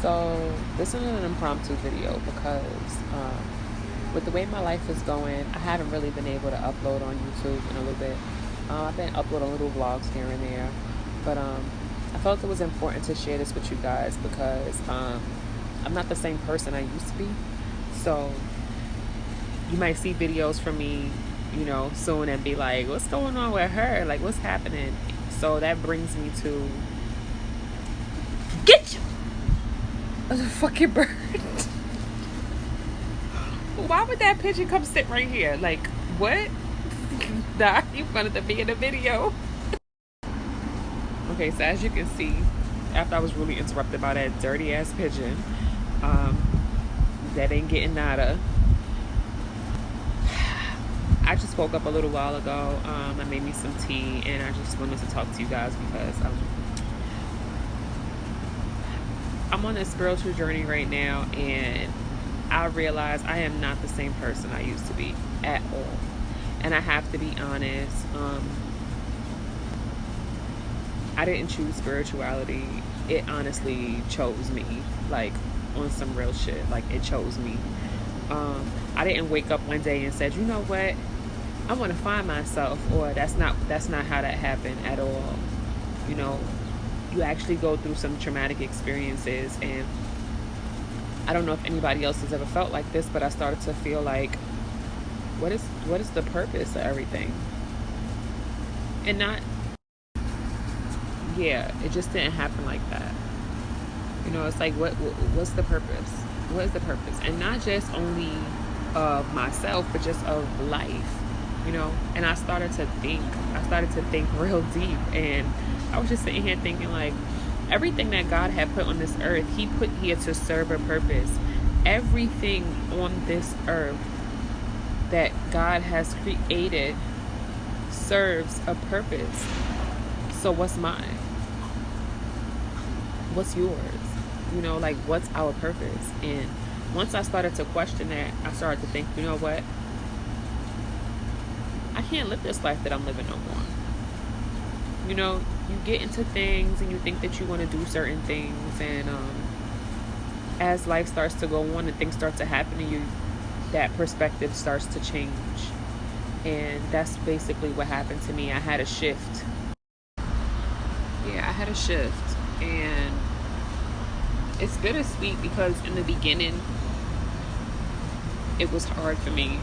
So this is an impromptu video because with the way my life is going, I haven't really been able to upload on YouTube in a little bit. I've been uploading little vlogs here and there, but I felt it was important to share this with you guys because I'm not the same person I used to be. So you might see videos from me, soon and be like, what's going on with her? Like, what's happening? So that brings me to get you a fucking bird. Why would that pigeon come sit right here? Like, what? Nah, you wanted to be in the video. Okay, so as you can see, after I was really interrupted by that dirty ass pigeon, that ain't getting nada. I just woke up a little while ago. I made me some tea, and I just wanted to talk to you guys because I'm on a spiritual journey right now, and I realize I am not the same person I used to be at all. And I have to be honest, I didn't choose spirituality. It honestly chose me, like on some real shit. Like, it chose me. I didn't wake up one day and said, you know what, I want to find myself, or that's not how that happened at all. You actually go through some traumatic experiences, and I don't know if anybody else has ever felt like this, but I started to feel like, what is the purpose of everything? And not, yeah, it just didn't happen like that. It's like, what's the purpose? What is the purpose? And not just only of myself, but just of life. And I started to think real deep, and I was just sitting here thinking, like, everything that God had put on this earth, he put here to serve a purpose. Everything on this earth that God has created serves a purpose. So what's mine? What's yours? Like, what's our purpose? And once I started to question that, I started to think, you know what? I can't live this life that I'm living no more. You get into things and you think that you want to do certain things, and as life starts to go on and things start to happen to you, that perspective starts to change. And that's basically what happened to me. I had a shift. Yeah, I had a shift. And it's bittersweet because in the beginning, it was hard for me.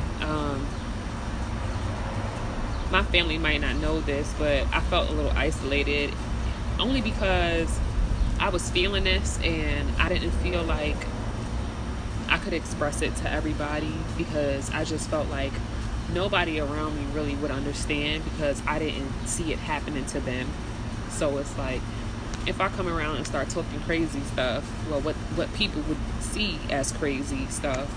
My family might not know this, but I felt a little isolated, only because I was feeling this and I didn't feel like I could express it to everybody, because I just felt like nobody around me really would understand, because I didn't see it happening to them. So it's like, if I come around and start talking crazy stuff, well, what people would see as crazy stuff,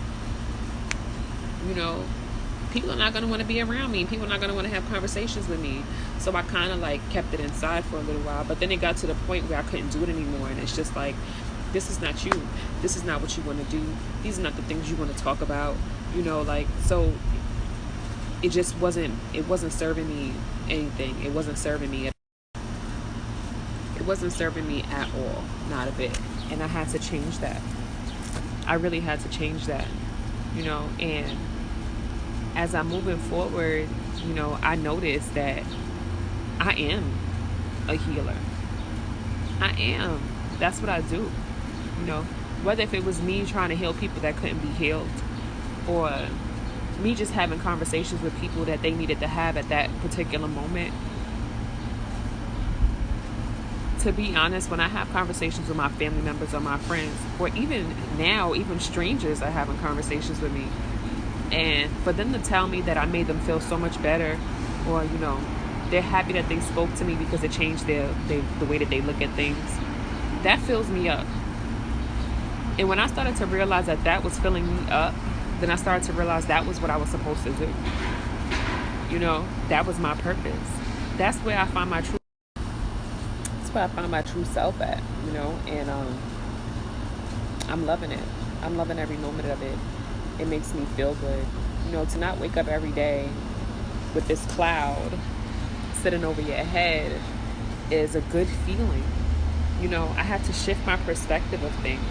people are not going to want to be around me. People are not going to want to have conversations with me. So I kind of like kept it inside for a little while. But then it got to the point where I couldn't do it anymore. And it's just like, this is not you. This is not what you want to do. These are not the things you want to talk about. So it just wasn't serving me anything. It wasn't serving me at all. Not a bit. And I had to change that. I really had to change that. And as I'm moving forward, I noticed that I am a healer. I am. That's what I do. Whether if it was me trying to heal people that couldn't be healed, or me just having conversations with people that they needed to have at that particular moment. To be honest, when I have conversations with my family members or my friends, or even now, even strangers are having conversations with me, and for them to tell me that I made them feel so much better, or they're happy that they spoke to me because it changed the way that they look at things, that fills me up. And when I started to realize that was filling me up, then I started to realize that was what I was supposed to do. That was my purpose. That's where I find my true self at. And I'm loving it. I'm loving every moment of it. It makes me feel good. To not wake up every day with this cloud sitting over your head is a good feeling. I had to shift my perspective of things.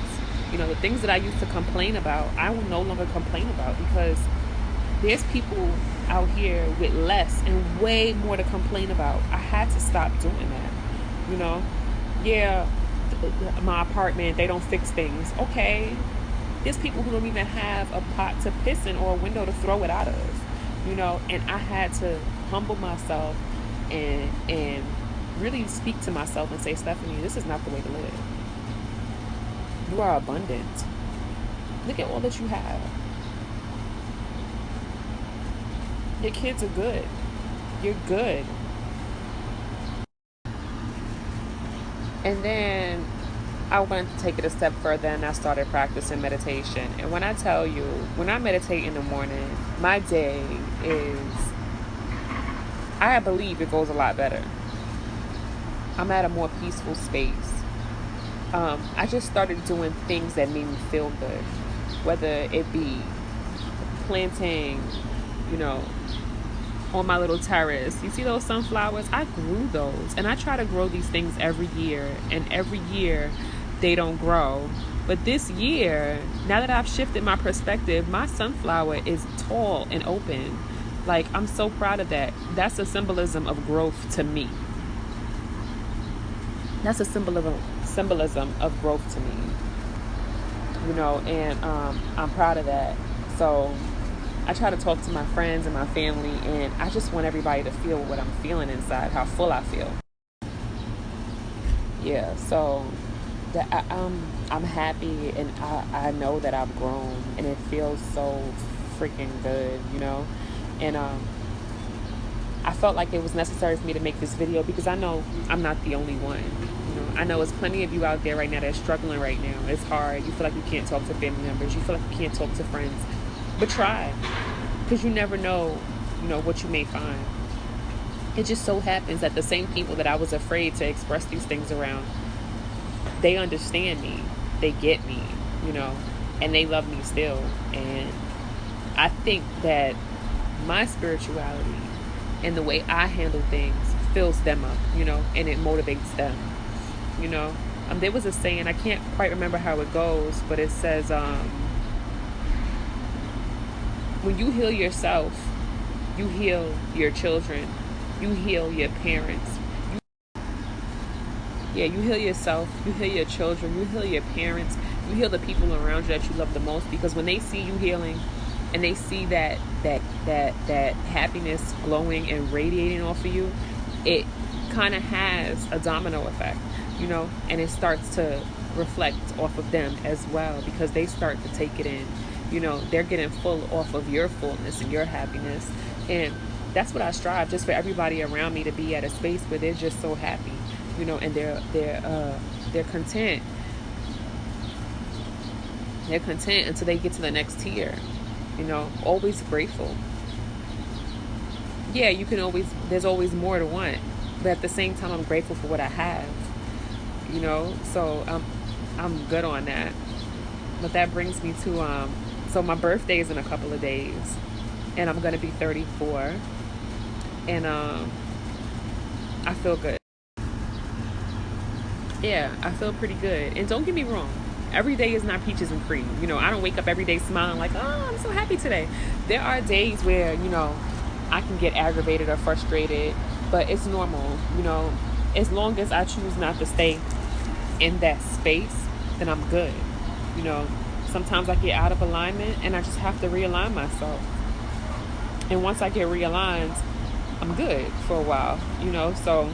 You know, the things that I used to complain about, I will no longer complain about, because there's people out here with less and way more to complain about. I had to stop doing that. You know, yeah, my apartment, they don't fix things. Okay, there's people who don't even have a pot to piss in or a window to throw it out of. You know, and I had to humble myself and really speak to myself and say, Stephanie, this is not the way to live. You are abundant. Look at all that you have. Your kids are good. You're good. And then I wanted to take it a step further, and I started practicing meditation. And when I tell you, when I meditate in the morning, my day is, I believe it goes a lot better. I'm at a more peaceful space. I just started doing things that made me feel good, whether it be planting, you know, on my little terrace. You see those sunflowers? I grew those, and I try to grow these things every year, and every year they don't grow. But this year, now that I've shifted my perspective, my sunflower is tall and open. Like, I'm so proud of that. That's a symbolism of growth to me. That's a symbolism of growth to me. You know, and I'm proud of that. So I try to talk to my friends and my family, and I just want everybody to feel what I'm feeling inside, how full I feel. Yeah, so that I'm happy, and I know that I've grown, and it feels so freaking good, you know. And I felt like it was necessary for me to make this video, because I know I'm not the only one. You know, I know there's plenty of you out there right now that's struggling right now. It's hard. You feel like you can't talk to family members. You feel like you can't talk to friends. But try, because you never know, you know, what you may find. It just so happens that the same people that I was afraid to express these things around, they understand me, they get me, you know, and they love me still. And I think that my spirituality and the way I handle things fills them up, you know, and it motivates them, you know. There was a saying, I can't quite remember how it goes, but it says, when you heal yourself, you heal your children, you heal your parents. You heal yourself, you heal your children, you heal your parents, you heal the people around you that you love the most, because when they see you healing and they see that happiness glowing and radiating off of you, it kind of has a domino effect, you know, and it starts to reflect off of them as well, because they start to take it in. You know, they're getting full off of your fullness and your happiness. And that's what I strive, just for everybody around me to be at a space where they're just so happy, you know, and they're content. They're content until they get to the next tier, you know, always grateful. Yeah, there's always more to want, but at the same time, I'm grateful for what I have, you know, so I'm good on that. But that brings me to, so my birthday is in a couple of days, and I'm going to be 34, and I feel good. Yeah, I feel pretty good. And don't get me wrong, every day is not peaches and cream. You know, I don't wake up every day smiling like, oh, I'm so happy today. There are days where, you know, I can get aggravated or frustrated, but it's normal, you know. As long as I choose not to stay in that space, then I'm good, you know. Sometimes I get out of alignment, and I just have to realign myself. And once I get realigned, I'm good for a while, you know. So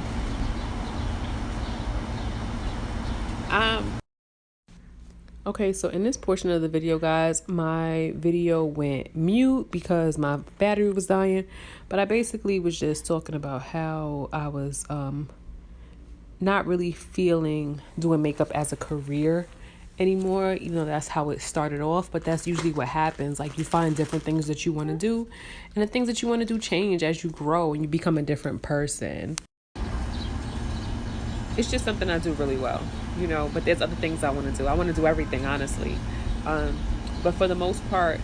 okay, so in this portion of the video, guys, my video went mute because my battery was dying. But I basically was just talking about how I was not really feeling doing makeup as a career anymore. You know, that's how it started off, but that's usually what happens. Like, you find different things that you want to do, and the things that you want to do change as you grow and you become a different person. It's just something I do really well, you know, but there's other things I want to do. I want to do everything, honestly. But for the most part,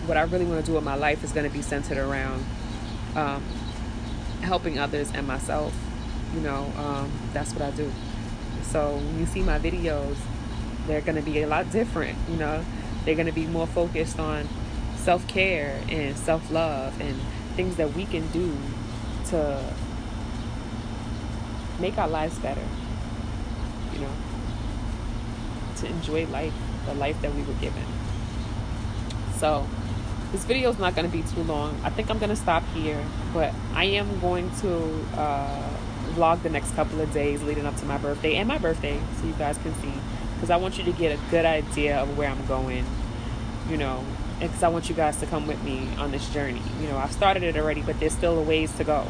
what I really want to do in my life is going to be centered around helping others and myself. You know, that's what I do. So when you see my videos, They're going to be a lot different, you know. They're going to be more focused on self-care and self-love and things that we can do to make our lives better, you know, to enjoy life, the life that we were given. So this video is not going to be too long. I think I'm going to stop here, but I am going to vlog the next couple of days leading up to my birthday and my birthday, so you guys can see, because I want you to get a good idea of where I'm going, you know, because I want you guys to come with me on this journey. You know, I've started it already, but there's still a ways to go.